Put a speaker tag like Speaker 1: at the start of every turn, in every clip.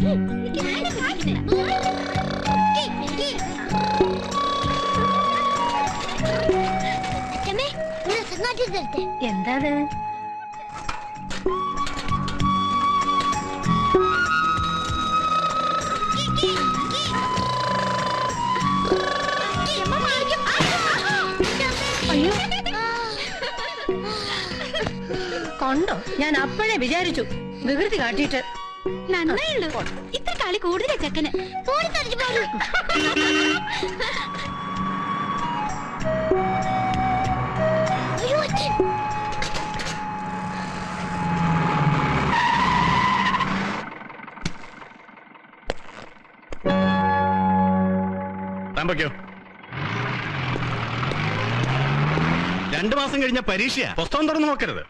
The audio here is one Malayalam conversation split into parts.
Speaker 1: എന്താ കണ്ടോ, ഞാൻ അപ്പോഴേ വിചാരിച്ചു വികൃതി കാട്ടിയിട്ട്.
Speaker 2: നന്നായുള്ളൂ, ഇത്ര കളി കൂടുതലാ ചെക്കന്.
Speaker 3: രണ്ടു മാസം കഴിഞ്ഞ പരീക്ഷയാ, പുസ്തകം തുറന്നു നോക്കരുത്.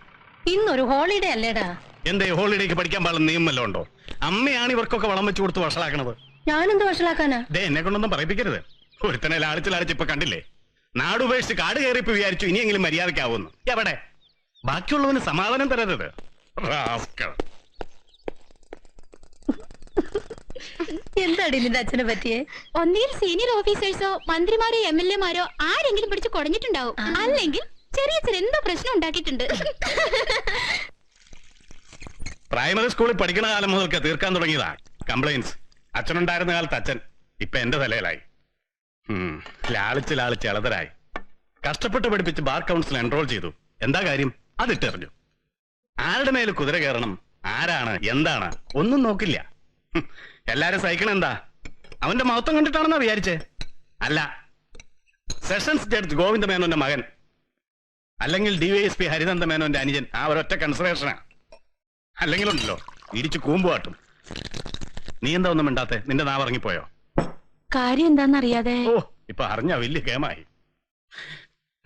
Speaker 1: ഇന്നൊരു ഹോളിഡേ അല്ലേടാ.
Speaker 3: എന്തേ ഹോളിഡേക്ക് പഠിക്കാൻ പാടുന്ന നിയമല്ലോ ഉണ്ടോ? അമ്മയാണ് ഇവർക്കൊക്കെ വളം വെച്ചു കൊടുത്ത് വഷളാക്കണത്.
Speaker 1: ഞാനെന്ത് വഷളാക്കാനാ?
Speaker 3: എന്നെ കൊണ്ടൊന്നും പറയിപ്പിക്കരുത്. ഒരുത്തനെ ലാളിച്ച് ഇപ്പൊ കണ്ടില്ലേ? നാടുപേക്ഷിച്ച് കാട് കയറിപ്പ് വിചാരിച്ചു ഇനിയെങ്കിലും മര്യാദക്കാവുന്നു. എവിടെ? ബാക്കിയുള്ളവന് സമാധാനം തരരുത്.
Speaker 1: എന്താടി നിന്റെ അച്ഛനെ പറ്റിയേ?
Speaker 2: ഒന്നിൽ സീനിയർ ഓഫീസേഴ്സോ മന്ത്രിമാരോ MLA മാരോ ആരെങ്കിലും പിടിച്ച് കുടഞ്ഞിട്ടുണ്ടാവും. അല്ലെങ്കിൽ ചെറിയ എന്തോ പ്രശ്നം ഉണ്ടാക്കിയിട്ടുണ്ട്.
Speaker 3: പ്രൈമറി സ്കൂളിൽ പഠിക്കുന്ന കാലം മുതൽക്ക് തീർക്കാൻ തുടങ്ങിയതാ കംപ്ലൈൻസ്. അച്ഛനുണ്ടായിരുന്ന കാലത്ത് അച്ഛൻ, ഇപ്പൊ എന്റെ തലയിലായി. ലാളിച്ച് ഇളതരായി. കഷ്ടപ്പെട്ട് പഠിപ്പിച്ച് ബാർ കൗൺസിൽ എൻറോൾ ചെയ്തു. എന്താ കാര്യം? അതിട്ടെറിഞ്ഞു. ആരുടെ മേല് കുതിര കയറണം, ആരാണ് എന്താണ് ഒന്നും നോക്കില്ല. എല്ലാരും സഹിക്കണം എന്താ? അവന്റെ മഹത്വം കണ്ടിട്ടാണെന്നാ വിചാരിച്ചേ? അല്ല, സെഷൻസ് ജഡ്ജ് ഗോവിന്ദ മേനോന്റെ മകൻ, അല്ലെങ്കിൽ DYSP ഹരിനന്ദ മേനോന്റെ അനുജൻ. ആ ഒരൊറ്റ കൺസിഡറേഷനാ. അല്ലെങ്കിലുണ്ടല്ലോ ഇടിച്ചു കൂമ്പുവാട്ടും. നീ എന്താ ഒന്നും മിണ്ടാത്തെ? നിന്റെ നാവ് ഇറങ്ങിപ്പോയോ?
Speaker 1: കാര്യം എന്താന്നറിയാതെ.
Speaker 3: ഓ, ഇപ്പൊ അറിഞ്ഞ വലിയ കേമായി.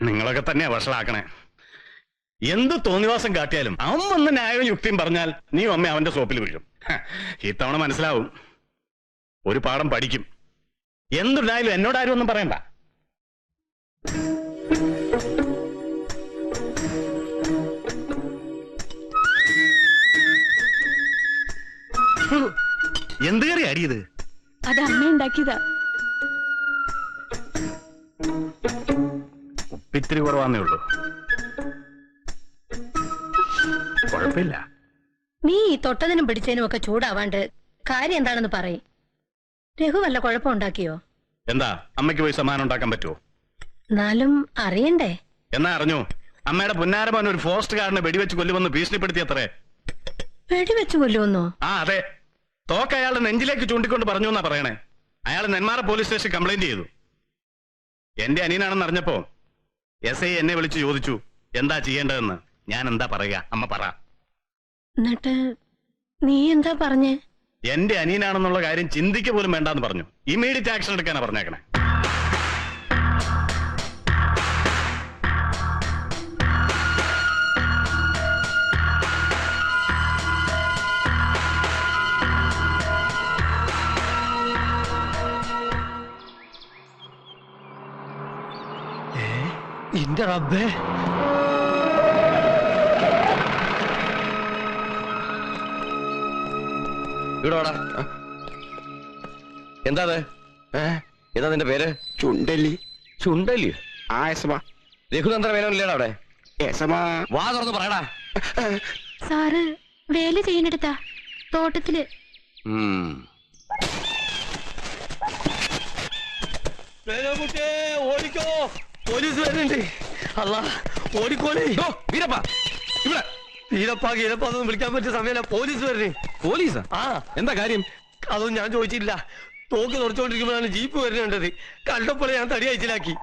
Speaker 3: നിങ്ങളൊക്കെ തന്നെയാ വഷളാക്കണേ. എന്ത് തോന്നിവാസം കാട്ടിയാലും അവൻ വന്ന് ന്യായവും യുക്തിയും പറഞ്ഞാൽ നീ അമ്മ അവന്റെ സോപ്പിൽ വീഴും. ഇത്തവണ മനസ്സിലാവും. ഒരു പാഠം പഠിക്കും. എന്തുണ്ടായാലും എന്നോടാരും ഒന്നും പറയണ്ട. എന്ത് കറി അരിയത്?
Speaker 1: അത് അമ്മ ഉണ്ടാക്കിയതാ.
Speaker 3: ഉപ്പിത്തിരി കുറവാന്നേ ഉള്ളൂ. കുഴപ്പമില്ല.
Speaker 1: നീ തൊട്ടതിനും പിടിച്ചതിനും ഒക്കെ ചൂടാവാണ്ട് കാര്യം എന്താണെന്ന് പറയും. രഘു വല്ല കുഴപ്പമുണ്ടാക്കിയോ?
Speaker 3: എന്താ, അമ്മയ്ക്ക് പോയി സമ്മാനം ഉണ്ടാക്കാൻ പറ്റുമോ?
Speaker 1: എന്നാലും അറിയണ്ടേ.
Speaker 3: എന്നാ അറിഞ്ഞു. അമ്മയുടെ പുന്നാരമോൻ ഒരു ഫോറസ്റ്റ് ഗാർഡിനെ വെടിവെച്ച് കൊല്ലുമെന്ന് ഭീഷണിപ്പെടുത്തിയത്രേ.
Speaker 1: വെടിവെച്ച് കൊല്ലുമെന്നോ?
Speaker 3: ആ അതെ. തോക്ക് അയാളുടെ നെഞ്ചിലേക്ക് ചൂണ്ടിക്കൊണ്ട് പറഞ്ഞു എന്നാ പറയണേ. അയാൾ നെന്മാറ പോലീസ് സ്റ്റേഷൻ കംപ്ലൈന്റ് ചെയ്തു. എന്റെ അനിയനാണെന്ന് അറിഞ്ഞപ്പോ SI എന്നെ വിളിച്ച് ചോദിച്ചു എന്താ ചെയ്യേണ്ടതെന്ന്. ഞാൻ എന്താ പറയുക? അമ്മ പറ.
Speaker 1: എന്നിട്ട് നീ എന്താ പറഞ്ഞേ?
Speaker 3: എന്റെ അനിയനാണെന്നുള്ള കാര്യം ചിന്തിക്ക പോലും വേണ്ടാന്ന് പറഞ്ഞു. ഇമ്മീഡിയറ്റ് ആക്ഷൻ എടുക്കാനാ പറഞ്ഞേക്കണേ.
Speaker 4: എന്റെ റബ്ബേ,
Speaker 5: ഇവിടെ വാടാ. എന്താ എന്താ നിന്റെ പേര്?
Speaker 4: ചുണ്ടലി.
Speaker 5: ചുണ്ടലി?
Speaker 4: ആ യസമാ.
Speaker 5: രഘുനന്ദന മേനോനില്ലേടാ അവിടെ?
Speaker 4: യസമാ.
Speaker 5: വാ തുറന്ന് പറയടാ.
Speaker 2: സാറ് വേല ചെയ്യുന്നിടത്താ, തോട്ടത്തില്.
Speaker 4: ഓടിക്കോ, പോലീസ് വരുന്നുണ്ട്. അല്ല, ഓടിക്കോളി.
Speaker 5: വീരപ്പ ഇവിടെ.
Speaker 4: വീരപ്പ ഗീരപ്പൊന്നും വിളിക്കാൻ പറ്റിയ സമയമല്ല. പോലീസ് വരുന്നേ.
Speaker 5: പോലീസാ?
Speaker 4: ആ.
Speaker 5: എന്താ കാര്യം?
Speaker 4: അതൊന്നും ഞാൻ ചോദിച്ചില്ല. തോക്ക് തുറച്ചുകൊണ്ടിരിക്കുമ്പോഴാണ് ജീപ്പ് വരുന്നുണ്ടത്. കണ്ടപ്പോൾ ഞാൻ തടി അയച്ചിലാക്കി.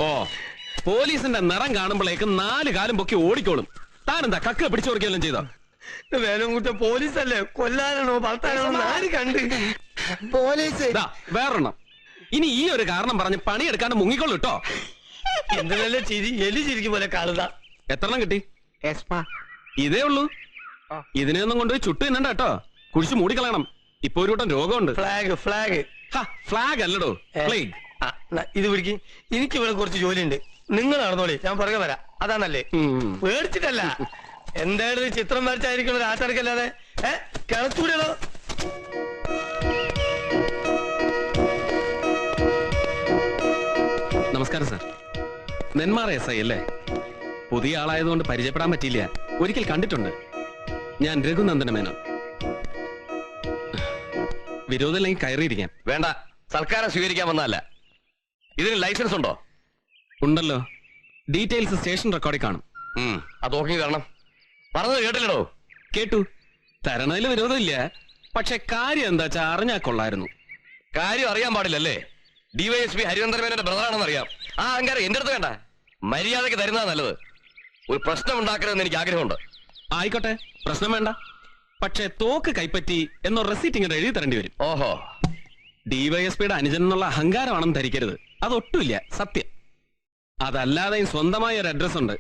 Speaker 5: ഓ, പോലീസിന്റെ നിറം കാണുമ്പോഴേക്ക് 4 കാലും പൊക്കി ഓടിക്കോളും. താനെന്താ കക്ക പിടിച്ചു കൊടുക്കുകയെല്ലാം ചെയ്തോ?
Speaker 4: വേലംകുട്ട പോലീസല്ലേ, കൊല്ലാനാണോ വളർത്താനാണോ ആര് കണ്ട്? പോലീസ്.
Speaker 5: വേറെണ്ണം. ഇനി ഈ ഒരു കാരണം പറഞ്ഞ് പണിയെടുക്കാണ്ട് മുങ്ങിക്കൊള്ളൂട്ടോ.
Speaker 4: എന്തിനല്ലേ ചിരി, എലി ചിരിക്കും പോലെ കാണുക.
Speaker 5: എത്രണ്ണം കിട്ടി? ഇതേ ഉള്ളൂ. ഇതിനെയൊന്നും കൊണ്ടുപോയി ചുട്ടു തിന്നണ്ട കേട്ടോ. കുഴിച്ച് മൂടിക്കളയണം. ഇപ്പൊ ഒരു കൂട്ടം രോഗമുണ്ട്.
Speaker 4: ഫ്ലാഗ്. ഫ്ലാഗ്.
Speaker 5: ഫ്ലാഗ് അല്ലടോ, പ്ലേഗ്.
Speaker 4: ഇത് പിടിക്ക്. എനിക്ക് ഇവിടെ കുറച്ച് ജോലിയുണ്ട്. നിങ്ങൾ നടന്നോളി, ഞാൻ പുറകെ വരാം. അതാണല്ലേ? പേടിച്ചിട്ടല്ല. എന്തായാലും ചിത്രം വരച്ചായിരിക്കണം രാത്രിക്കല്ലാതെ. കിളച്ചൂടിയോ?
Speaker 5: നമസ്കാരം സാർ. നെന്മാറ എസ് ഐ അല്ലേ? പുതിയ ആളായതുകൊണ്ട് പരിചയപ്പെടാൻ പറ്റിയില്ല. ഒരിക്കൽ കണ്ടിട്ടുണ്ട്. ഞാൻ രഘുനന്ദന മേനോൻ. വിരോധമില്ലെങ്കിൽ കയറിയിരിക്കാം.
Speaker 6: വേണ്ട, സൽക്കാരം സ്വീകരിക്കാൻ വന്നതല്ല. ഇതിന് ലൈസൻസ് ഉണ്ടോ?
Speaker 5: ഉണ്ടല്ലോ. ഡീറ്റെയിൽസ് സ്റ്റേഷൻ റെക്കോർഡിൽ കാണും.
Speaker 6: അത് നോക്കി തരണം. പറഞ്ഞത് കേട്ടില്ലടോ?
Speaker 5: കേട്ടു. തരണതിൽ വിരോധമില്ല. പക്ഷെ കാര്യം എന്താ വെച്ചാ അറിഞ്ഞാ കൊള്ളായിരുന്നു.
Speaker 6: കാര്യം അറിയാൻ പാടില്ലല്ലേ? ഡിവൈഎസ്പി ഹരിചന്ദ്രൻ മേനോന്റെ ബ്രദറാണെന്ന് അറിയാം. ആ അഹങ്കാരം എന്റെ അടുത്ത് വേണ്ട. മര്യാദക്ക് തരുന്നതാ നല്ലത്. ഒരു പ്രശ്നം ഉണ്ടാക്കരുതെന്ന് എനിക്ക് ആഗ്രഹമുണ്ട്.
Speaker 5: ആയിക്കോട്ടെ, പ്രശ്നം വേണ്ട. പക്ഷെ തോക്ക് കൈപ്പറ്റി എന്നോ റെസീറ്റ് ഇങ്ങനെ എഴുതി തരേണ്ടി വരും.
Speaker 6: ഓഹോ,
Speaker 5: ഡിവൈഎസ്പിയുടെ അനുജൻ എന്നുള്ള അഹങ്കാരമാണെന്ന് ധരിക്കരുത്. അതൊട്ടുമില്ല, സത്യം. അതല്ലാതെ സ്വന്തമായ ഒരു അഡ്രസ് ഉണ്ട്.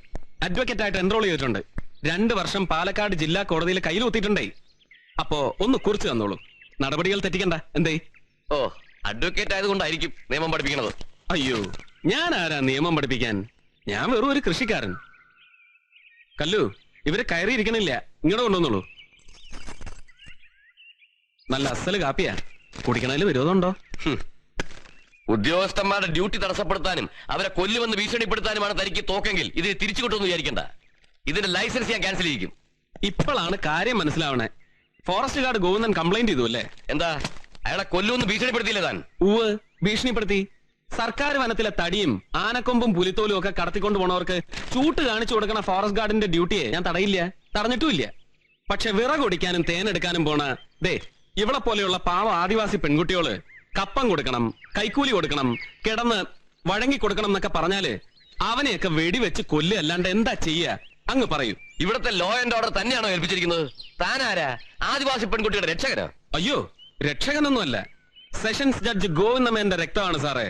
Speaker 5: അഡ്വക്കേറ്റ് ആയിട്ട് എൻറോൾ ചെയ്തിട്ടുണ്ട്. 2 വർഷം പാലക്കാട് ജില്ലാ കോടതിയിൽ കയ്യിലൊത്തിയിട്ടുണ്ടേ. അപ്പോ ഒന്ന് കുറിച്ച് തന്നോളൂ. നടപടികൾ തെറ്റിക്കണ്ട. എന്തേ?
Speaker 6: ഓ, അഡ്വക്കേറ്റ് ആയതുകൊണ്ടായിരിക്കും നിയമം പഠിപ്പിക്കുന്നത്.
Speaker 5: അയ്യോ, ഞാൻ ആരാ നിയമം പഠിപ്പിക്കാൻ? ഞാൻ വെറും ഒരു കൃഷിക്കാരൻ. കല്ലു, ഇവരെ കയറിയിരിക്കണില്ല. ഇങ്ങോട്ട് കൊണ്ടുവന്നോളൂ. നല്ല അസല് കാപ്പിയാ. കുടിക്കണതിൽ വിരോധമുണ്ടോ?
Speaker 6: ഉദ്യോഗസ്ഥന്മാരുടെ ഡ്യൂട്ടി തടസ്സപ്പെടുത്താനും അവരെ കൊല്ലുമെന്ന് ഭീഷണിപ്പെടുത്താനുമാണ് തനിക്ക് തോക്കെങ്കിൽ ഇത് തിരിച്ചു കിട്ടുമെന്ന് വിചാരിക്കണ്ട. ഇതിന്റെ ലൈസൻസ് ഞാൻ ക്യാൻസൽ ചെയ്യിക്കും.
Speaker 5: ഇപ്പോഴാണ് കാര്യം മനസ്സിലാവണേ. ഫോറസ്റ്റ് ഗാർഡ് ഗോവിന്ദൻ കംപ്ലൈന്റ് ചെയ്തു അല്ലേ?
Speaker 6: എന്താ, അയാളെ കൊല്ലുമെന്ന് ഭീഷണിപ്പെടുത്തിയില്ലേ താൻ?
Speaker 5: ഉവ്, ഭീഷണിപ്പെടുത്തി. സർക്കാർ വനത്തിലെ തടിയും ആനക്കൊമ്പും പുലിത്തോലും ഒക്കെ കടത്തിക്കൊണ്ടു പോണവർക്ക് ചൂട്ട് കാണിച്ചു കൊടുക്കണ ഫോറസ്റ്റ് ഗാർഡിന്റെ ഡ്യൂട്ടിയെ ഞാൻ തടയില്ല, തടഞ്ഞിട്ടുമില്ല. പക്ഷെ വിറകൊടിക്കാനും തേനെടുക്കാനും പോണ ഇവളെ പോലെയുള്ള പാവ ആദിവാസി പെൺകുട്ടികള് കപ്പം കൊടുക്കണം, കൈക്കൂലി കൊടുക്കണം, കിടന്ന് വഴങ്ങി കൊടുക്കണം എന്നൊക്കെ പറഞ്ഞാല് അവനെയൊക്കെ വെടിവെച്ച് കൊല്ലല്ലാണ്ട് എന്താ ചെയ്യ? അങ്ങ് പറയൂ.
Speaker 6: ഇവിടുത്തെ ലോ ആൻഡ് ഓർഡർ തന്നെയാണോ ഏൽപ്പിച്ചിരിക്കുന്നത്? താനാരാ? ആദിവാസി പെൺകുട്ടിയുടെ രക്ഷകനോ?
Speaker 5: അയ്യോ, രക്ഷകനൊന്നുമല്ല. സെഷൻസ് ജഡ്ജ് ഗോവിന്ദമേന്റെ രക്തമാണ് സാറേ.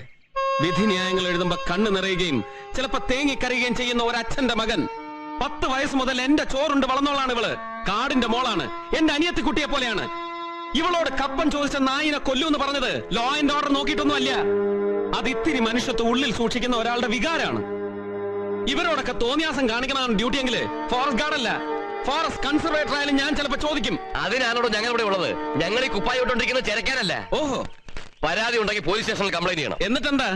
Speaker 5: വിധി ന്യായങ്ങൾ എഴുതുമ്പോ കണ്ണ് നിറയുകയും ചിലപ്പോ തേങ്ങിക്കരയുകയും ചെയ്യുന്ന ഒരച്ഛന്റെ മകൻ. 10 വയസ്സ് മുതൽ എന്റെ ചോറുണ്ട് വളർന്നോളാണ് ഇവള്. കാടിന്റെ മോളാണ്. എന്റെ അനിയത്തി കുട്ടിയെ പോലെയാണ്. ഇവളോട് കപ്പൻ ചോദിച്ച നായിനെ കൊല്ലൂന്ന് പറഞ്ഞത് ലോ ആൻഡ് ഓർഡർ നോക്കിയിട്ടൊന്നുമല്ല. അത് ഇത്തിരി മനുഷ്യത്വം ഉള്ളിൽ സൂക്ഷിക്കുന്ന ഒരാളുടെ വികാരമാണ്. ഇവരോടൊക്കെ തോന്നിയാസം കാണിക്കണതാണ് ഡ്യൂട്ടി എങ്കില് ഫോറസ്റ്റ് ഗാർഡല്ല, ഫോറസ്റ്റ് കൺസർവേറ്റർ ആയാലും ഞാൻ ചിലപ്പോ ചോദിക്കും.
Speaker 6: അതിനാണോ ഞങ്ങൾ ഇവിടെ ഉള്ളത്? ഞങ്ങൾ ഈ കുപ്പായി ഇട്ടോണ്ടിരിക്കുന്നത് ചെരക്കാനല്ല.
Speaker 5: ഓഹോ,
Speaker 6: പരാതി ഉണ്ടെങ്കിൽ പോലീസ് സ്റ്റേഷനിൽ കംപ്ലൈന്റ് ചെയ്യണം.
Speaker 5: എന്നിട്ടെന്താ?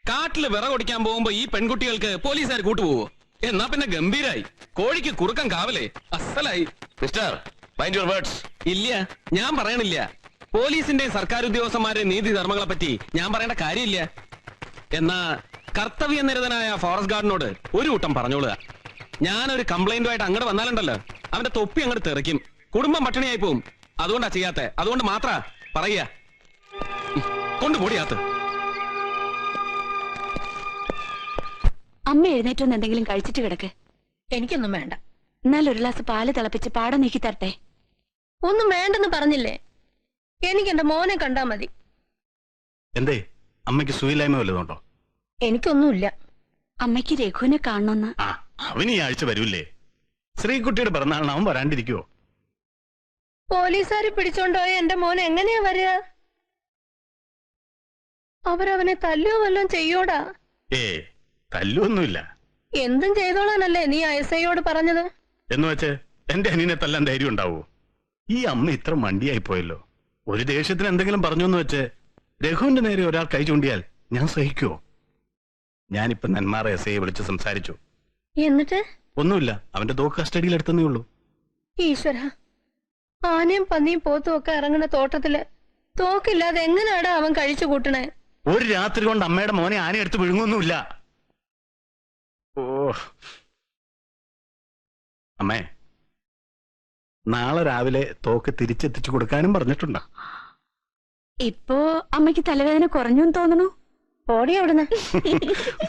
Speaker 5: കാട്ടില് വിറകൊടിക്കാൻ പോകുമ്പോ ഈ പെൺകുട്ടികൾക്ക് പോലീസുകാർ കൂട്ടുപോവോ? എന്നാ പിന്നെ ഗംഭീരായി. കോഴിക്ക് കുറുക്കം കാവലേ, അസലായി.
Speaker 6: Mister, mind your words.
Speaker 5: ഇല്ല, ഞാൻ പറയണില്ല. പോലീസിന്റെയും സർക്കാർ ഉദ്യോഗസ്ഥന്മാരെ നീതി ധർമ്മങ്ങളെ പറ്റി ഞാൻ പറയേണ്ട കാര്യമില്ല. എന്നാ കർത്തവ്യനിരതനായ ഫോറസ്റ്റ് ഗാർഡിനോട് ഒരു കൂട്ടം പറഞ്ഞോളുക. ഞാനൊരു കംപ്ലൈന്റുമായിട്ട് അങ്ങോട്ട് വന്നാലുണ്ടല്ലോ, അവന്റെ തൊപ്പി അങ്ങോട്ട് തെറിക്കും. കുടുംബം പട്ടിണിയായി പോവും. അതുകൊണ്ടാ ചെയ്യാത്ത. അതുകൊണ്ട് മാത്ര പറയുക. കൊണ്ടുപോടിയാത്ത്.
Speaker 2: അമ്മ എഴുന്നേറ്റൊന്ന് എന്തെങ്കിലും കഴിച്ചിട്ട് കിടക്ക്.
Speaker 1: എനിക്കൊന്നും വേണ്ട.
Speaker 2: എന്നാൽ ഒരു ഗ്ലാസ് പാല് തിളപ്പിച്ച് പാടം നീക്കി തരട്ടെ?
Speaker 1: ഒന്നും വേണ്ടെന്ന് പറഞ്ഞില്ലേ? എനിക്ക് എന്റെ മോനെ കണ്ടാ മതി.
Speaker 3: എന്തേ, അമ്മയ്ക്ക് സുഖമില്ലായ്മ വല്ലതുണ്ടോ?
Speaker 1: എനിക്കൊന്നുമില്ല.
Speaker 2: അമ്മയ്ക്ക് രഘുവിനെ കാണണമെന്ന്.
Speaker 3: ആ, അവന് ഈ ആഴ്ച വരൂല്ലേ? ശ്രീകുട്ടിയുടെ പിറന്നാളിന് അവൻ വരാണ്ടിരിക്കുവോ?
Speaker 1: പോലീസുകാര് പിടിച്ചോണ്ടോയ എന്റെ മോൻ എങ്ങനെയാ വരിക? അവരവനെ തല്ലുകയോ വല്ലതും ചെയ്യോടാ?
Speaker 3: തല്ലൊന്നുമില്ല.
Speaker 1: എന്തും ചെയ്തോളാനല്ലേ നീ ഐസയോട് പറഞ്ഞത്?
Speaker 3: എന്ന് വെച്ച് എന്റെ അനിയനെ തല്ലാൻ ധൈര്യം ഉണ്ടാവോ? ഈ അമ്മ ഇത്ര മണ്ടിയായി പോയല്ലോ. ഒരു ദേഷ്യത്തിന് എന്തെങ്കിലും പറഞ്ഞു എന്ന് വെച്ച് രഘുവിന്റെ നേരെ ഒരാൾ കൈ ചൂണ്ടിയാൽ ഞാൻ സഹിക്കുവോ? ഞാനിപ്പോ നെന്മാറ എസ് ഐയെ വിളിച്ച് സംസാരിച്ചു.
Speaker 1: എന്നിട്ട്?
Speaker 3: ഒന്നുമില്ല, അവന്റെ തോക്ക് കസ്റ്റഡിയിൽ എടുത്തേ ഉള്ളൂ.
Speaker 1: ഈശ്വര, ആനയും പന്നിയും പോത്തും ഒക്കെ ഇറങ്ങുന്ന തോട്ടത്തില് തോക്കില്ലാതെ എങ്ങനെയാടാ അവൻ കഴിച്ചു കൂട്ടണേ?
Speaker 3: ഒരു രാത്രി കൊണ്ട് അമ്മയുടെ മോനെ ആന എടുത്ത് വിഴുങ്ങൊന്നുമില്ല. ഓ അമ്മേ, നാളെ രാവിലെ തോക്ക് തിരിച്ചെത്തിച്ചു കൊടുക്കാനും പറഞ്ഞിട്ടുണ്ടോ?
Speaker 2: ഇപ്പോ അമ്മയ്ക്ക് തലവേദന കുറഞ്ഞു തോന്നുന്നു.
Speaker 1: ഓടി അവിടുന്ന്.